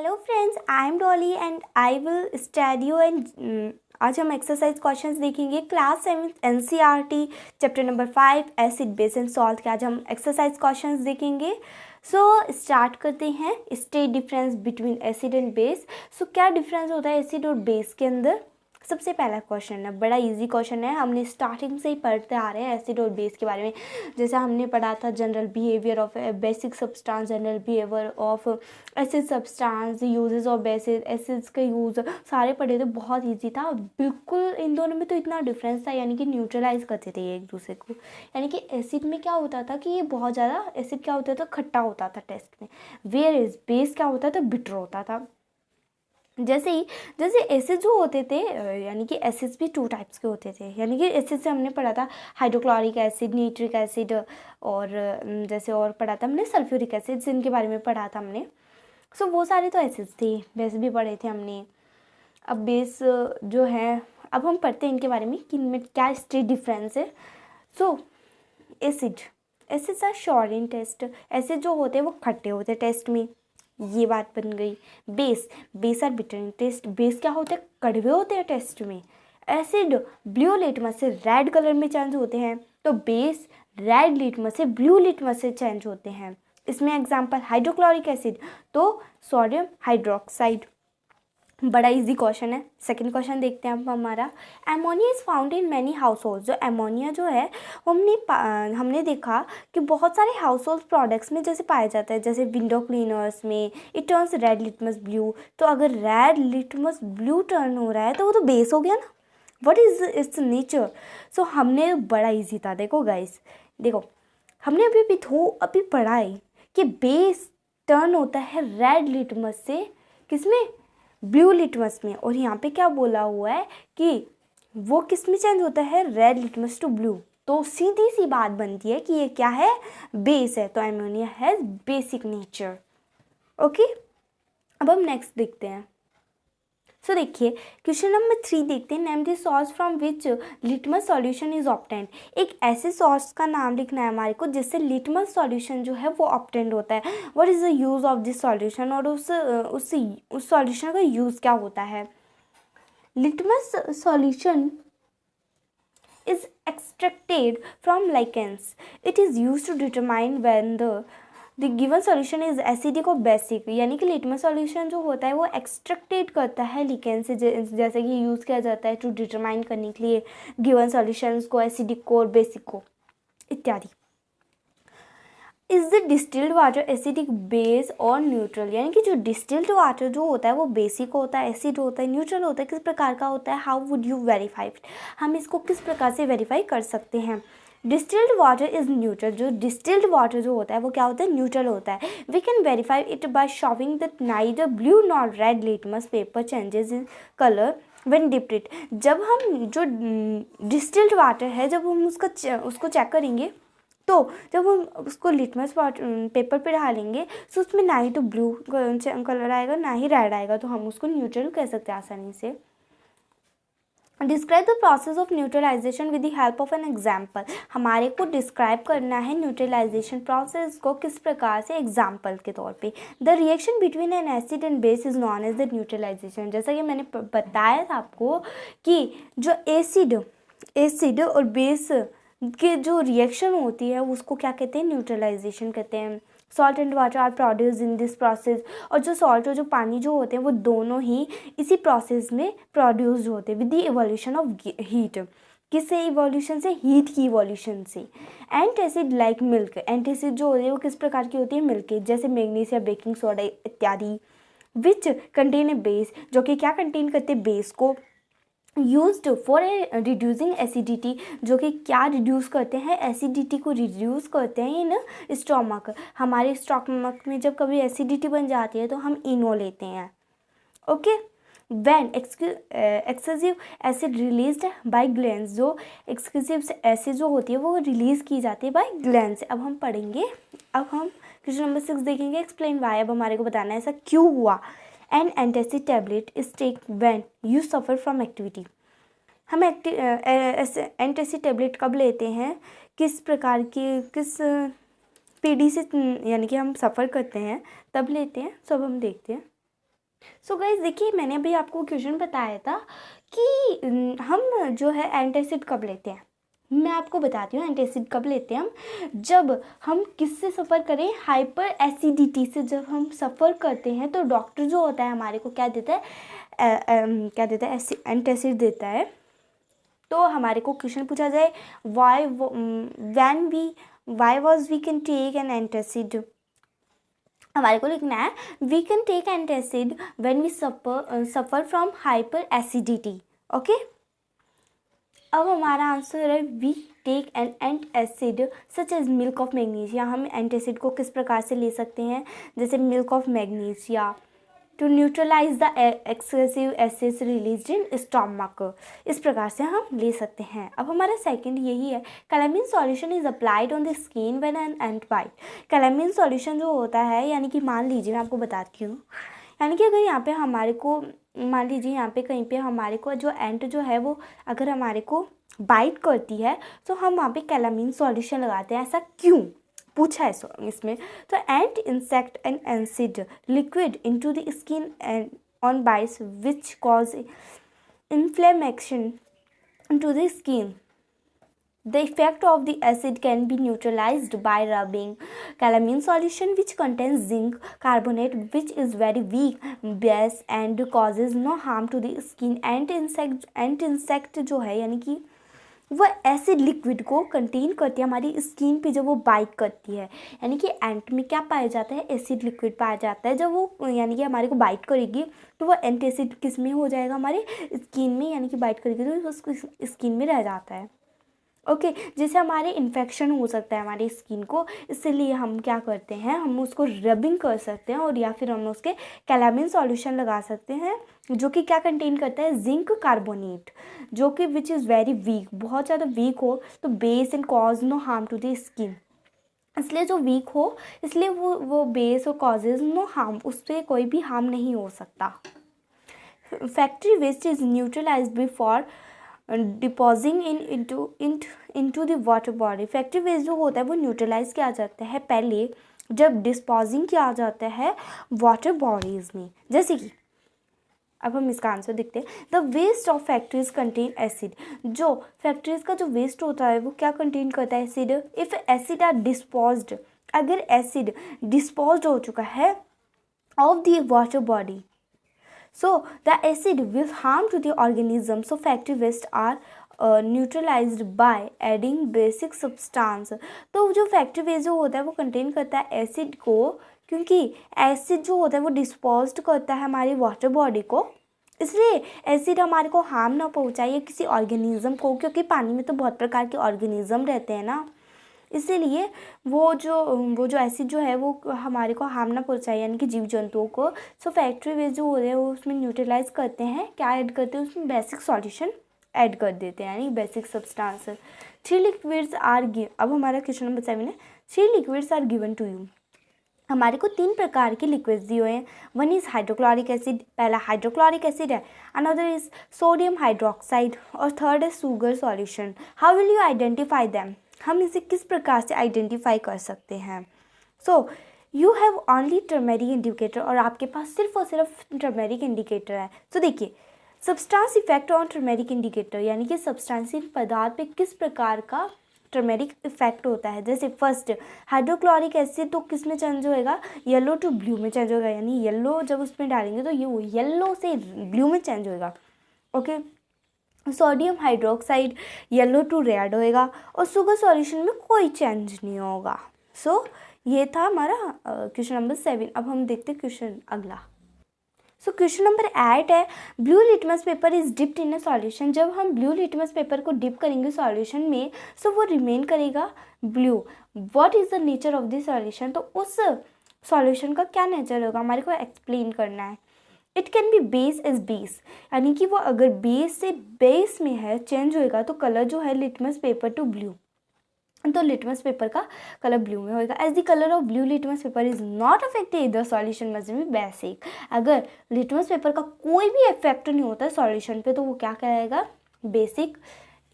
Hello friends, I am Dolly and I will study you and आज हम exercise questions देखेंगे class 7 NCERT chapter number 5 acid base and salt के। आज हम exercise questions देखेंगे। सो start करते हैं। State difference between acid and base. So क्या डिफरेंस होता है एसिड और बेस के अंदर? सबसे पहला क्वेश्चन है, बड़ा इजी क्वेश्चन है, हमने स्टार्टिंग से ही पढ़ते आ रहे हैं एसिड और बेस के बारे में। जैसे हमने पढ़ा था general behaviour of basic substance, general behaviour of acid substance, uses of basis, acids के यूज़ सारे पढ़े थे। बहुत इजी था बिल्कुल। इन दोनों में तो इतना डिफरेंस था, यानी कि न्यूट्रलाइज करते थे एक दूसरे को। यानी कि एसिड में क्या होता था कि ये बहुत ज़्यादा एसिड क्या होता था, खट्टा होता था टेस्ट में। वेयर इज बेस क्या होता था, बिटर होता था। जैसे एसिड जो होते थे, यानी कि एसिड्स भी टू टाइप्स के होते थे। यानी कि एसिड से हमने पढ़ा था हाइड्रोक्लोरिक एसिड, नाइट्रिक एसिड, और जैसे और पढ़ा था हमने सल्फ्यूरिक एसिड, जिनके बारे में पढ़ा था हमने। सो वो सारे तो एसिड्स थे, बेस भी पढ़े थे हमने। अब बेस जो है, अब हम पढ़ते हैं इनके बारे में कि इनमें क्या स्टेट डिफरेंस है। So acids are sour in taste. Acid जो होते हैं वो खट्टे होते हैं टेस्ट में, ये बात बन गई। Base are bitter in taste. Base क्या होते हैं, कड़वे होते हैं टेस्ट में। एसिड ब्लू लिटमस से रेड कलर में चेंज होते हैं, तो बेस रेड लिटमस से ब्लू लिटमस से चेंज होते हैं। इसमें एग्जांपल हाइड्रोक्लोरिक एसिड तो सोडियम हाइड्रोक्साइड। बड़ा इजी क्वेश्चन है। सेकंड क्वेश्चन देखते हैं अब हमारा। Ammonia is found in many household. जो एमोनिया जो है हमने देखा कि बहुत सारे हाउस होल्ड प्रोडक्ट्स में जैसे पाया जाता है, जैसे विंडो क्लीनर्स में। It turns red litmus blue. तो अगर रेड लिटमस ब्लू टर्न हो रहा है तो वो तो बेस हो गया ना। What is its nature? So हमने बड़ा इजी था। देखो गाइस, देखो हमने अभी पढ़ा है कि बेस टर्न होता है रेड लिटमस से किसमें, ब्लू लिटमस में। और यहाँ पे क्या बोला हुआ है कि वो किस में चेंज होता है, रेड लिटमस टू ब्लू। तो सीधी सी बात बनती है कि ये क्या है, बेस है। तो ammonia has basic nature. Okay, अब हम नेक्स्ट देखते हैं। सो देखिए क्वेश्चन नंबर 3 देखते हैं। Name the swords from which litmus solution is obtained. एक ऐसे सॉर्स का नाम लिखना है हमारे को जिससे लिटमस सॉल्यूशन जो है वो ऑब्टेन्ड होता है। What is the use of this solution, और उस सॉल्यूशन का यूज क्या होता है। Litmus solution is extracted from lichens. It is used to determine when the given solution is acidic or basic। यानी कि लिटमस सॉल्यूशन जो होता है वो एक्सट्रैक्टेड करता है लिकेन से, जैसे कि यूज़ किया जाता है टू डिटरमाइन करने के लिए गिवन सॉल्यूशंस को, एसिडिक को और बेसिक को इत्यादि। Is the distilled water acidic, base और न्यूट्रल। यानी कि जो डिस्टिल्ड वाटर जो होता है वो बेसिक होता है, एसिड होता है, न्यूट्रल होता है। किस प्रकार का होता है, how would you verify it? हम इसको किस प्रकार से वेरीफाई कर सकते हैं। Distilled water is neutral. जो डिस्टिल्ड वाटर जो होता है वो क्या होता है, न्यूट्रल होता है। We can verify it by showing that neither blue nor red litmus paper changes in colour when dipped it. जब हम जो डिस्टिल्ड वाटर है, जब हम उसको चेक करेंगे, तो जब हम उसको लिटमस पेपर पे डालेंगे तो उसमें ना ही तो ब्लू कलर आएगा ना ही रेड आएगा, तो हम उसको न्यूट्रल कह सकते हैं आसानी से। Describe the process of neutralisation with the help of an example. हमारे को डिस्क्राइब करना है न्यूट्रलाइजेशन प्रोसेस को किस प्रकार से, एग्जाम्पल के तौर पे। The reaction between an acid and base is known as the neutralisation. जैसा कि मैंने बताया था आपको कि जो एसिड और बेस कि जो रिएक्शन होती है उसको क्या कहते हैं, न्यूट्रलाइजेशन कहते हैं। Salt and water are produce in this process. और जो सॉल्ट और जो पानी जो होते हैं वो दोनों ही इसी प्रोसेस में प्रोड्यूस्ड होते हैं with the evolution of heat. किससे इवोल्यूशन से, हीट की इवोल्यूशन से। Antacid like milk. एंटासिड जो होती है वो किस प्रकार की होती है, मिल्क की, जैसे मैग्नीज या बेकिंग सोडा इत्यादि। विच कंटेन ए बेस, जो कि क्या कंटेन करते हैं, बेस को। यूज्ड फॉर रिड्यूसिंग एसिडिटी, जो कि क्या रिड्यूस करते हैं, एसिडिटी को रिड्यूस करते हैं इन स्टोमक। हमारे स्टोमक में जब कभी एसिडिटी बन जाती है तो हम इनो लेते हैं। Okay, when excessive acid released by glands. जो एक्सेसिव एसिड जो होती है वो रिलीज की जाती है बाय ग्लैंड्स। अब हम पढ़ेंगे, अब हम क्वेश्चन नंबर 6 देखेंगे। Explain why. अब हमारे को बताना है ऐसा क्यों हुआ। An antacid tablet is take when you suffer from activity. हम एंटासिड टैबलेट कब लेते हैं, किस प्रकार की, किस पीढ़ी से, यानी कि हम सफ़र करते हैं तब लेते हैं। सब हम देखते हैं। सो गाइस देखिए, मैंने अभी आपको क्वेश्चन बताया था कि हम जो है एंटासिड कब लेते हैं। मैं आपको बताती हूँ एंटासिड कब लेते हैं हम, जब हम किससे सफ़र करें, हाइपर एसिडिटी से जब हम सफ़र करते हैं तो डॉक्टर जो होता है हमारे को क्या देता है, क्या देता है, एंटासिड देता है। तो हमारे को क्वेश्चन पूछा जाए why was we can take an antacid, हमारे को लिखना है we can take antacid when we suffer from hyper acidity. Okay, अब हमारा आंसर है we take an antacid such as milk of magnesia. हम एंटासिड को किस प्रकार से ले सकते हैं, जैसे milk of magnesia, to neutralise the excessive acids release in stomach, इस प्रकार से हम ले सकते हैं। अब हमारा सेकंड यही है, calamine solution is applied on the skin when an ant bite. Calamine solution जो होता है, यानी कि मान लीजिए मैं आपको बताती हूँ, यानी कि अगर यहाँ पे हमारे को मान लीजिए यहाँ पे कहीं पे हमारे को जो एंट जो है वो अगर हमारे को बाइट करती है तो हम वहाँ पे कैलामीन सॉल्यूशन लगाते हैं। ऐसा क्यों पूछा है इसमें, तो ant insect and acid liquid into the skin and on bites which cause inflammation into the skin. The effect of the acid can be neutralized by rubbing calamine solution which contains zinc carbonate, which is very weak base and causes no harm to the skin. Ant insect जो है यानी कि वो acid liquid को contain करती है हमारी skin पे जब वो बाइट करती है। यानी कि एंट में क्या पाया जाता है, एसिड लिक्विड पाया जाता है। जब वो यानी कि हमारे को बाइट करेगी तो वो एंटासिड किस में हो जाएगा, हमारे स्किन में, यानी कि बाइट करेगी तो उसको स्किन में रह जाता है। ओके जैसे हमारे इन्फेक्शन हो सकता है हमारी स्किन को, इसलिए हम क्या करते हैं, हम उसको रबिंग कर सकते हैं और या फिर हम उसके कैलामीन सॉल्यूशन लगा सकते हैं जो कि क्या कंटेन करता है, जिंक कार्बोनेट, जो कि विच इज़ वेरी वीक, बहुत ज़्यादा वीक हो तो base and cause no harm to the skin, इसलिए जो वीक हो इसलिए वो बेस और कॉजेज नो हार्म, उससे कोई भी हार्म नहीं हो सकता। Factory waste is neutralized before depositing into the water body. Factory waste जो होता है वो न्यूट्रलाइज किया जाता है पहले जब डिस्पोजिंग किया जाता है वाटर बॉडीज़ में। जैसे कि अब हम इसका आंसर देखते हैं, the waste of factories contain acid. जो फैक्ट्रीज का जो वेस्ट होता है वो क्या कंटेन करता है, acid. If acid are disposed, अगर एसिड डिस्पोज्ड हो चुका है off the water body, so the acid will harm to the organism, so factory waste are neutralized by adding basic substance। तो जो फैक्ट्री वेस्ट जो होता है वो कंटेन करता है एसिड को, क्योंकि एसिड जो होता है वो डिस्पोज्ड करता है हमारी वाटर बॉडी को, इसलिए एसिड हमारे को हार्म ना पहुंचाए किसी ऑर्गेनिज्म को, क्योंकि पानी में तो बहुत प्रकार के ऑर्गेनिज्म रहते हैं ना, इसीलिए वो जो एसिड जो है वो हमारे को हार्म ना पहुंचाए यानी कि जीव जंतुओं को। सो फैक्ट्री वेस्ट जो होते हैं वो उसमें न्यूट्रलाइज करते हैं, क्या ऐड करते हैं उसमें, बेसिक सॉल्यूशन ऐड कर देते हैं यानी basic substance. Three liquids are अब हमारा क्वेश्चन नंबर 7 है, three liquids are given to you. हमारे को 3 प्रकार के लिक्विड्स दिए हुए हैं। वन इज़ हाइड्रोक्लोरिक एसिड, पहला हाइड्रोक्लोरिक एसिड है, अनदर इज सोडियम हाइड्रोक्साइड और थर्ड है sugar solution. How will you identify them, हम इसे किस प्रकार से आइडेंटिफाई कर सकते हैं। So you have only turmeric indicator, और आपके पास सिर्फ और सिर्फ टर्मेरिक इंडिकेटर है। तो देखिए substance effect on turmeric indicator, यानी कि सब्सटेंशियल पदार्थ पे किस प्रकार का टर्मेरिक इफेक्ट होता है। जैसे फर्स्ट हाइड्रोक्लोरिक एसिड तो किस में चेंज होएगा, येलो टू ब्लू में चेंज होगा, यानी येलो जब उसमें डालेंगे तो ये येलो से ब्लू में चेंज होएगा। Okay, sodium hydroxide yellow to red होएगा और शुगर सॉल्यूशन में कोई चेंज नहीं होगा। सो ये था हमारा क्वेश्चन नंबर 7। अब हम देखते हैं क्वेश्चन अगला। सो क्वेश्चन नंबर 8 है, blue litmus paper is dipped in a solution. जब हम ब्लू लिटमस पेपर को डिप करेंगे सॉल्यूशन में सो वो रिमेन करेगा blue. What is the nature of this solution, तो उस सॉल्यूशन का क्या नेचर होगा हमारे को एक्सप्लेन करना है। It can be base as base, यानी कि वो अगर बेस से बेस में है चेंज होएगा तो कलर जो है लिटमस पेपर टू ब्लू, तो लिटमस पेपर का कलर ब्लू में होएगा। As the colour of blue litmus paper is not affected the solution must be basic. अगर लिटमस पेपर का कोई भी इफेक्ट नहीं होता है सॉल्यूशन पे तो वो क्या कहलाएगा, बेसिक।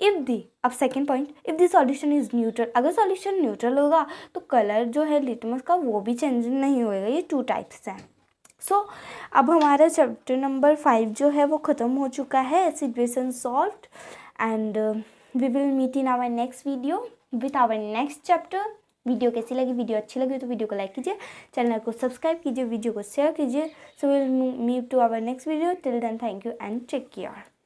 इफ दी, अब second point, if the solution is neutral, अगर सॉल्यूशन न्यूट्रल होगा तो कलर जो है लिटमस का वो भी चेंज नहीं होएगा। ये 2 टाइप्स हैं। सो अब हमारा चैप्टर नंबर 5 जो है वो ख़त्म हो चुका है, acid base and salt, and we will meet in our next video with our next chapter. Video कैसी लगी? वीडियो अच्छी लगी तो वीडियो को लाइक कीजिए, चैनल को सब्सक्राइब कीजिए, वीडियो को शेयर कीजिए। So will meet to our next video. Till then thank you and take care.